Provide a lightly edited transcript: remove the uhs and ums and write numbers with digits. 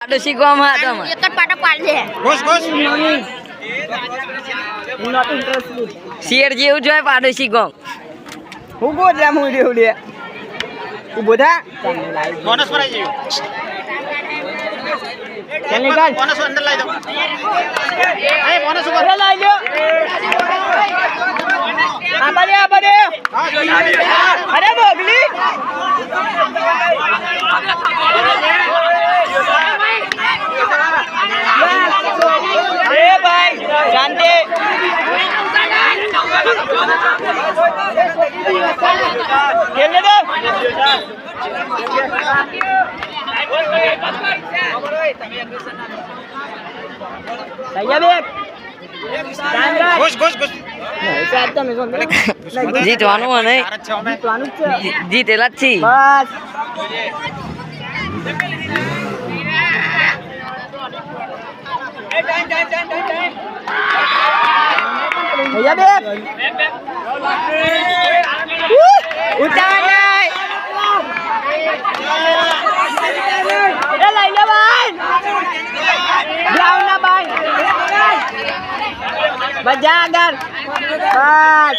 પાડોશી ગામ હતો એક જ પાટો પાડ દે શેર જેવું જોઈએ પાડોશી ગામ હું ગો જામ હું રેવ લે ઉભો થા બોનસ પર આવી ગયો ચાલ નીકળ બોનસ અંદર લઈ જાઓ એ બોનસ ઉપર અરે લઈ લ્યો આ બાજુ અરે બોગલી એ ભાઈ શાંતિ કેને દે જીતવાનું અને જીતેલા જ છીએ બજા આગળ બસ